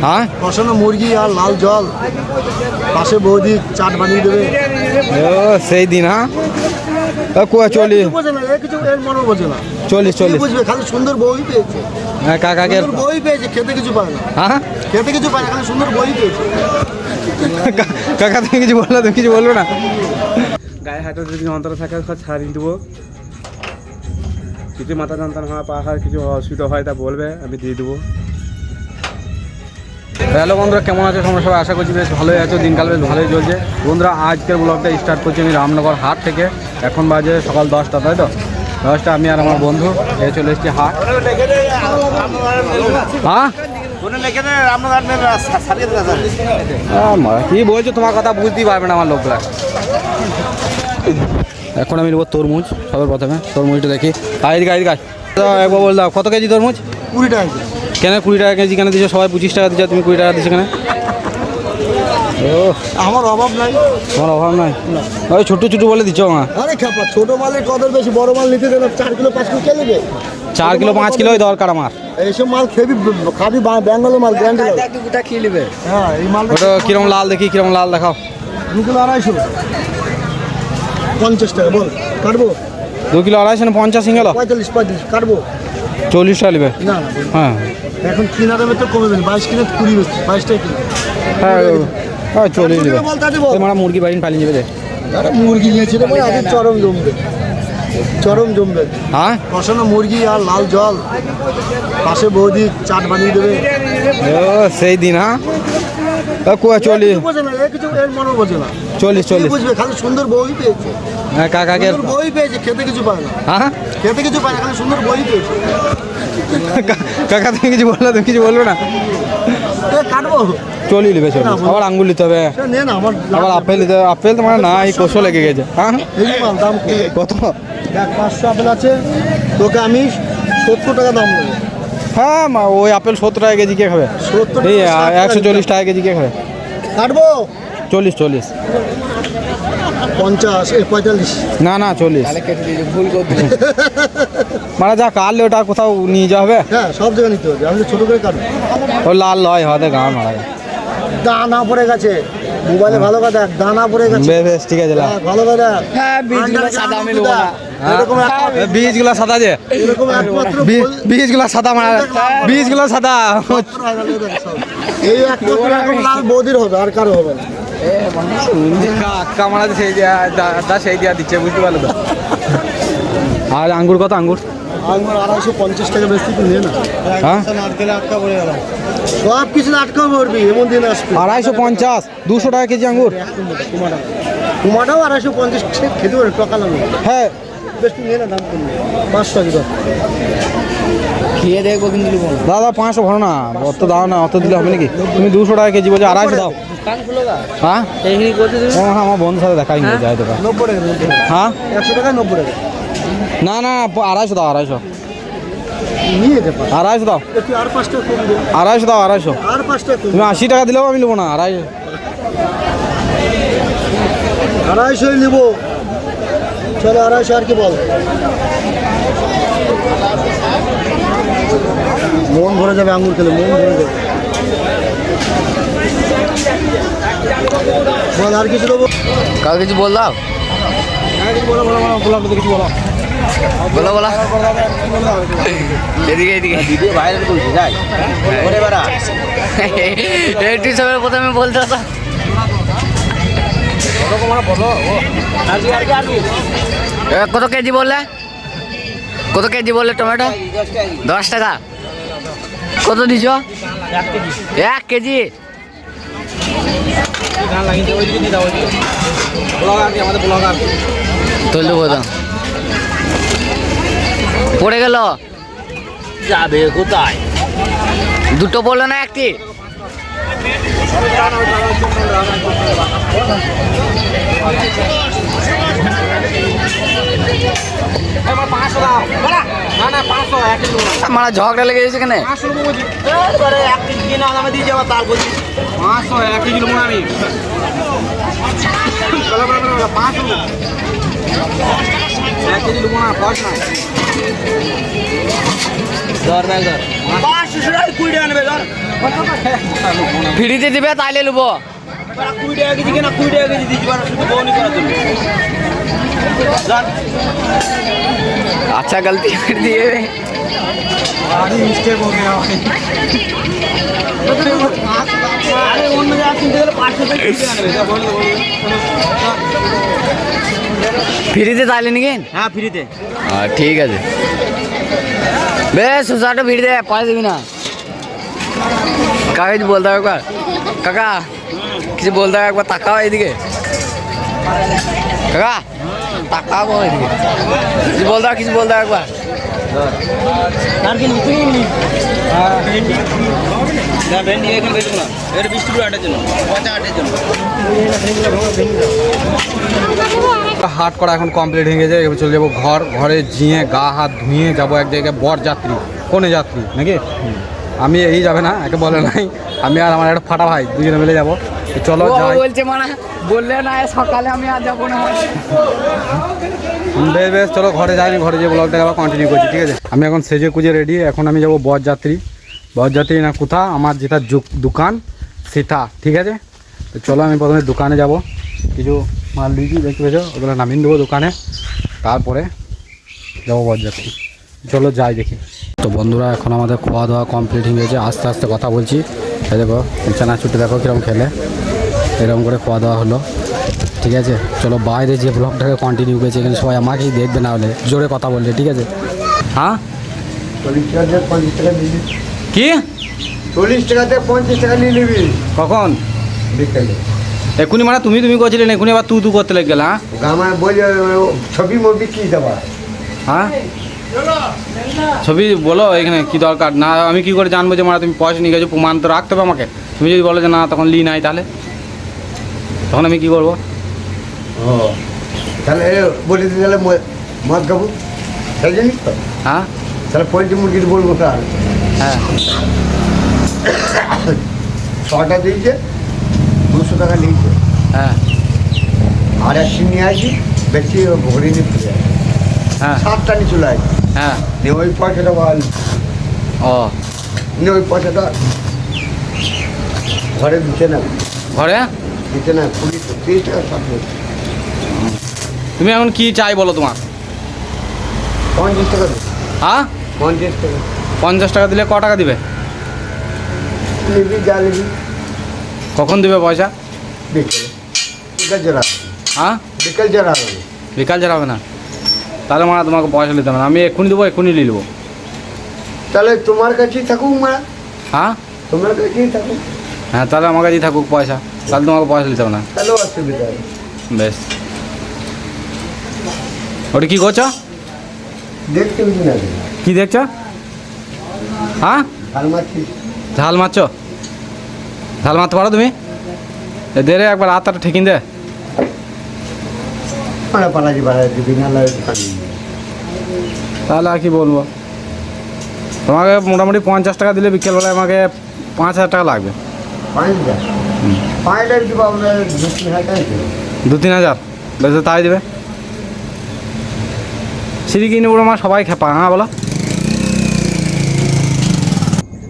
হ্যাঁ কষানো মুরগি আর লাল জল, পাশে বৌদি চাট বানিয়ে দেবে। ও সেই দিন। হ্যাঁ চল্লিশ বোঝে না, এ কিছু এর মনে বোঝে না। 40 বুঝবে, খালি সুন্দর বই পেয়েছে। হ্যাঁ কাকাকে সুন্দর বই পেয়েছে, খেতে কিছু পায় না। হ্যাঁ খেতে কিছু পায় না, খালি সুন্দর বই পেয়েছে। কাকা তুমি কিছু বললো, তুমি কিছু বলবে না। গায়ে হাতে যদি অন্তর থাকে ছাড়িয়ে দেবো। কিছু মাথা যন্ত্রণা হয়, পা হয়, কিছু অসুবিধা হয় তা বলবে, আমি দিয়ে দেবো। হ্যালো বন্ধুরা, কেমন আছে তোমরা সবাই? আশা করছি বেশ ভালোই আছো, দিনকাল বেশ ভালোই চলছে। বন্ধুরা আজকের ব্লগটা স্টার্ট করছি আমি রামনগর হাট থেকে। এখন বাজে সকাল 10টা, তাই তো 10টা। আমি আর আমার বন্ধু এ চলে এসেছি হাট। হ্যাঁ কি বলছো, তোমার কথা বুঝতেই পারবে না আমার লোকরা। এখন আমি নেবো তরমুজ। সবার প্রথমে তরমুজটা দেখি। একবার বল দাও, কত কেজি তরমুজ? 20 টাকা কেজি। কেন 20 টাকা কেজি কেন দিচ্ছ? সবাই 25 টাকা দিচ্ছ, তুমি 20 টাকা দিচ্ছ কেন? ও আমার অভাব নাই। তোমার অভাব নাই? ওই ছোটো ছোটো বলে দিচ্ছ আমার। আরে খাপা, ছোট মালের কদর বেশি, বড় মাল নিতে গেলে 4 কিলো 5 কিলো কে নেবে? 4 কিলো 5 কিলোই দরকার আমার। এইসব মাল খাবি ব্যাঙ্গালোর মাল, ব্র্যান্ডের। গোটা খেয়ে নেবে। হ্যাঁ, এই মালটা ওটা কিরম লাল দেখি, কিরম লাল দেখাও। 2 কিলো 250, 50 টাকা বল, কাটবো। 2 কিলো 250 না 50 সিঙ্গেল? 45 কাটবো। 40 টাকা নেবে? না না, হ্যাঁ এখন কিনা দামে তো কমে যাবে। 22 কিলো 20 বেশি, 22 টাকা কিলো। হ্যাঁ হ্যাঁ 40 নেবে। বল তাতে বল। তোমার মুরগি বাড়ি পালিয়ে যাবে রে। আরে মুরগি নিয়েছিল মানে আজ চরম জমবে, চরম জমবে। হ্যাঁ কষানো মুরগি আর লাল জল, পাশে বৌদি চাট বানিয়ে দেবে। ও সেই দিন। হ্যাঁ 40 বোঝে না, এ কিছু এর মনে বোঝে না। 40 বুঝবে, খালি সুন্দর বই পেয়েছে। হ্যাঁ কাকাকে সুন্দর বই পেয়েছে, খেতে কিছু পায় না। হ্যাঁ খেতে কিছু পায় না, খালি সুন্দর বই পেয়েছে। কাকা তুমি কিছু বললো, তুমি কিছু বলবে না। এ কাটবো। 40 নেবে 40। আবার আঙ্গুর নিতে হবে, সে নে না, আমার আবার আপেল নিতে হবে। আপেল তোমার না, এই কোষও লেগে গেছে। হ্যাঁ এই মাল দাম কত? দেখ 500 আপেল আছে, তোকে আমি 70 টাকা দাম নেবো। হ্যাঁ ওই আপেল 70 টাকা কেজি কে খাবে? 70 এই টাকা 140 টাকা কেজি কে খাবে? কাটবো। 40 50 45। না না 40। ভুল করতে মানে যা কাটলে ওটা কোথাও নিয়ে যাওয়া হবে? হ্যাঁ, সব জায়গায় নিতে হবে, আমি ছোট করে কাটবো। ও লাল লয় হাতে গাঁ মারা যায়। দানা পড়ে গেছে মোবাইলে, ভালো কথা দেখ, দানা পড়ে গেছে। বেশ ঠিক আছে। হ্যাঁ, ভালো কথা। হ্যাঁ, বীজগুলো সাদা আমি নেবো না। এরকম বীজগুলো সাদা যে, এরকম একমাত্র বীজগুলো সাদা মারা, বীজগুলো সাদা। এই একমাত্র এরকম লাল বৌদির হবে, আর কারো হবে না। কাকা মারা সেই দা সেই দিয়া দিচ্ছে, বুঝতে পারলো তো। আর আঙ্গুর কত? আঙ্গুর আঙুর 250 টাকা বেশি, তুই নে না। হ্যাঁ নারকেলে আটকা পড়ে গেল, সব কিছু আটকা পড়বি, এমন দিন আসবে। 250 200 টাকা কেজি আঙ্গুর। কুমাটাও 250 খেতে পারে, টাকা লাগবে। হ্যাঁ বেশ, তুই নে না, দাম কমবে 500 দিবা। খেয়ে দেখবো কিন্তু নেবো না। দাদা 500 ভরো না, অত দাও না, অত দিলে হবে নাকি? তুমি 200 টাকা কেজি বলছো, 250 দাও। কান খুলো গা। হ্যাঁ এইখানে করতে তুমি। হ্যাঁ আমার বন্ধুর সাথে দেখাই নিয়ে যায় দোকান। 90 টাকা, 90 টাকা। হ্যাঁ 100 টাকা 90 টাকা না না 250 দাও, 250 নিয়ে যেতে পার। 250 দাও, তুই আর 5 টাকা কম দে, 250 দাও, 250। আর 5 টাকা কম। তুমি 80 টাকা দিলেও আমি নেবো না, 250। 250 নিবো, চলো 250 আর কি বল। মন ভরে যাবে আঙুর খেলে, মন ভরে যাবে। বল আর কিছু দেবো? কাউ কিছু বল দাও। বলো বলো বলো বলো কিছু বলো। বলো বলো। এদিকে এদিকে ভিডিও ভাইরাল করছি যাই ওরে বাড়া। একটু সবাই প্রথমে বলতে হতো। কত কেজি বললে? কত কেজি বললে টমেটো? 10 টাকা। কত দিছ? 1 কেজি। তুলতে বোধ পড়ে গেল, যাবে কোথায়? দুটো বললো না, একটি? মারা ঝগড়া লেগে গেছে কেন? 500 1 কেজি নেবো না, পাঁচ না। ধর ব্যাগ ধর। 500 টাকা 20 টাকা নেবে ধর। ফ্রিতে দিবে তাইলে নেবো। 20 টাকা কেজি কেনা, 20 টাকা কেজি দিতে পারো শুধু বউনি করার জন্য। अच्छा गलती कर दिए আরে মিস্টেক हो गया भाई। আরে অন্য জায়গা কিনতে গেলে 500 টাকা 20 টাকা নেবে। যা বল। ফ্রিতে তাইলে নাকি? হ্যাঁ ফ্রিতে। হ্যাঁ ঠিক আছে বেশ সুসাটা ভিড় দে পয়সা দিবি না কাকা কিছু বলতে হবে একবার কাকা কিছু বলতে হবে একবার তাকাও এদিকে কাকা তাকাও এদিকে কিছু বলতে হবে একবার আর কি নিতে নি? হ্যাঁ ভেন্ডি। না ভেন্ডি এখানে বেচো না। এর 20 টাকা আটার জন্য, 50 আটার জন্য। হাট করা এখন কমপ্লিট হয়ে গেছে। এবার চলে যাবো ঘরে জিয়ে গা হাত ধুয়ে যাবো এক জায়গায় বর যাত্রী, কোনে যাত্রী নাকি? আমি এই যাবে না, একে বলে নাই। আমি আর আমার একটা ফাটা ভাই দুজনে মিলে যাবো। তো চলো যাই। বলছে মানে বললে না সকালে আমি আর যাবো না বেশ বেশ চলো ঘরে যাইনি, ঘরে যে ব্লগটাকে আবার কন্টিনিউ করছি, ঠিক আছে? আমি এখন সেজে কুজে রেডি। এখন আমি যাবো বরযাত্রী না কোথা, আমার যেটা দোকান সেটা, ঠিক আছে? তো চলো আমি প্রথমে দোকানে যাব, কিছু মাল লুইছি দেখতে পেয়েছো, ওগুলো নামিয়ে দেবো দোকানে, তারপরে যাবো বরযাত্রী। চলো যাই দেখি। তো বন্ধুরা এখন আমাদের খাওয়া দাওয়া কমপ্লিট হয়ে গেছে, আস্তে আস্তে কথা বলছি। এই দেখো চানাচুটি দেখো কীরকম খেলে, এরকম করে খাওয়া দাওয়া হলো, ঠিক আছে? চলো বাইরে যে ব্লগটাকে কন্টিনিউ করেছে, এখানে সবাই আমাকেই দেখবে, না হলে জোরে কথা বললে, ঠিক আছে? হ্যাঁ 40 টাকা 50 টাকা নিবি, কি 40 টাকাতে 50 টাকা নিয়ে নিবি কখন? বিকেলে। এখুনি মানে তুমি করছিলে না, এখুনি আবার তু করতে লেগে গেল। হ্যাঁ আমার বলে ছবি মবি কি দেবা? হ্যাঁ ছবি বলো এখানে কি দরকার না, আমি কি করে জানবো যে মানে তুমি পয়সা নিয়ে গেছো? প্রমাণ তো রাখতে হবে আমাকে। তুমি যদি বলো যে না তখন লি নাই, তাহলে তখন আমি কি করবো? ও তাহলে বলে দিই, তাহলে মদ খাবো, তাই জানিস তো? হ্যাঁ তাহলে পোলট্রি মুরগির বলবো তার হ্যাঁ 6টা দিয়েছে, 200 টাকা নিয়েছে। হ্যাঁ আর একটি নিয়ে আসি, বেশি ভরে নিয়ে ফিরে আসি, হ্যাঁ 7টা নিয়ে চলে আসি, হ্যাঁ নিয়ে ওই পয়সাটা বল, ও নিয়ে ওই পয়সাটা ঘরে দিচ্ছে না, ঘরে দিচ্ছে না, 30 টাকা 60 তুমি এখন কি চাই বলো তোমার? 50 টাকা দে, হ্যাঁ 50 টাকা 50 টাকা দিলে ক টাকা দিবে? নিবি যা নিবি, কখন দিবে পয়সা? বিকেলে, বিকেল জোড়া, হ্যাঁ বিকেল জোড়া হবে। বিকাল যাবে না, তাহলে মানে তোমাকে পয়সা নিতে হবে না, আমি এক্ষুনি দেবো, এক্ষুনি নিয়ে নেবো। তাহলে তোমার কাছেই থাকুক মা, হ্যাঁ তোমার কাছেই থাকুক, হ্যাঁ তাহলে আমার কাছেই থাকুক পয়সা, তাহলে তোমাকে পয়সা নিতে হবে না। তাহলে অসুবিধা নেই। বেশ ওটা কী করছো? দেখতে বুঝি না, কি দেখছো? হ্যাঁ আর মাছি ঝাল মারছো? ঝাল মারতে পারো তুমি? দে রে একবার হাতটা ঠেকিন দে। মানে পালাজি বাড়াই দিবি না, তাহলে আর কি বলবো, তোমাকে মোটামুটি 50 টাকা দিলে বিকেলবেলায় আমাকে 5,000 টাকা লাগবে। 5,000 5,000 দিব, আমরা 2-3 হাজার দেবো। 2-3 হাজার বেশ, তাই দেবে। সিঁড়ি কিনে উড়ো মা সবাই খেপা, হ্যাঁ বলো।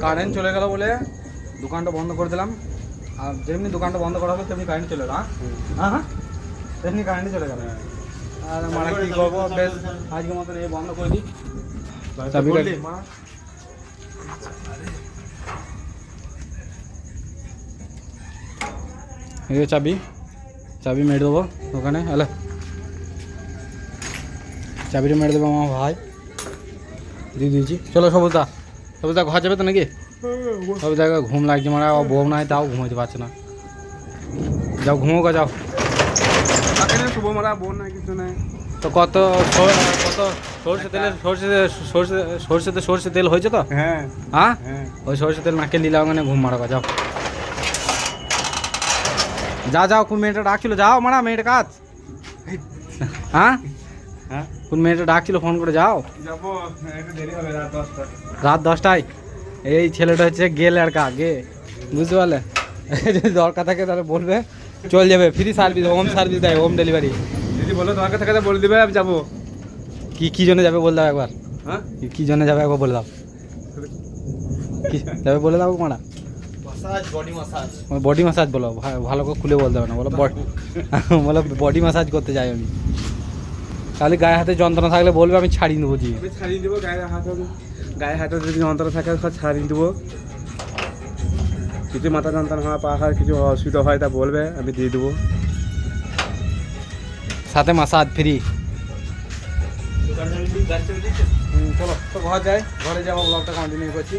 কারেন্ট চলে গেল বলে দোকানটা বন্ধ করে দিলাম, আর যেমনি দোকানটা বন্ধ করা হবে তেমনি কারেন্ট চলে গেল। হ্যাঁ হ্যাঁ তেমনি কারেন্টই চলে গেল। আর মানে কী করবো, বেশ আজকের মতন এই বন্ধ করে দিই। চাবিটা এই চাবি মেরে দেবো ওখানে, হ্যালো চাবিটা মেরে দেবো আমার ভাই, দিয়ে দিয়েছি। চলো সবুজদা ঘর যাবে তো নাকি? সব জায়গায় ঘুম লাগছে, মানে বউ নাই তাও ঘুমাইতে পারছে না। যাও ঘুমো গা, যাও। কিছু নাই তো, কত সর্ষে তেল হয়েছে তো? হ্যাঁ হ্যাঁ ওই সর্ষে তেল নাকে নিলাম, মানে ঘুম মারা যাও। যাও কোন মেয়েটা ডাকছিল, যাও মারা মেয়েটা কাজ। হ্যাঁ হ্যাঁ কোন মেয়েটা ডাকছিল, ফোন করে যাও। যাবো, একটু দেরি হবে, রাত 10টায়। এই ছেলেটা হচ্ছে গেল আর গে, বুঝতে পারলে? যদি দরকার থাকে তাহলে বলবে, চল যাবে। ফ্রি সার্ভিস, হোম সার্ভিস দেয়, হোম ডেলিভারি। যদি বলো দরকার থাকে বলে দিবে, আমি যাবো। কি জন্য যাবে বলে দাও একবার, হ্যাঁ কি জন্য যাবে একবার বলে দাও, কি যাবে বলে দাও মারা। Massage, body massage. Body massage বলো, ভালো করে খুলে বলতে হবে না, বলো বলো বডি মাসাজ করতে যাই আমি। তাহলে গায়ে হাতে যন্ত্রণা থাকলে বলবে, আমি ছাড়িয়ে দেবো জি। আমি ছাড়িয়ে দেবো গায়ে হাতে যদি যন্ত্রণা থাকে সব ছাড়িয়ে দেবো। কিছু মাথা যন্ত্রণা হয়, পা হয়, কিছু অসুবিধা হয় তা বলবে, আমি দিয়ে দেবো। সাথে মাসাজ ফ্রি। চলো তো ঘর যাই, ঘরে যাবো, ব্লগটা কন্টিনিউ করছি।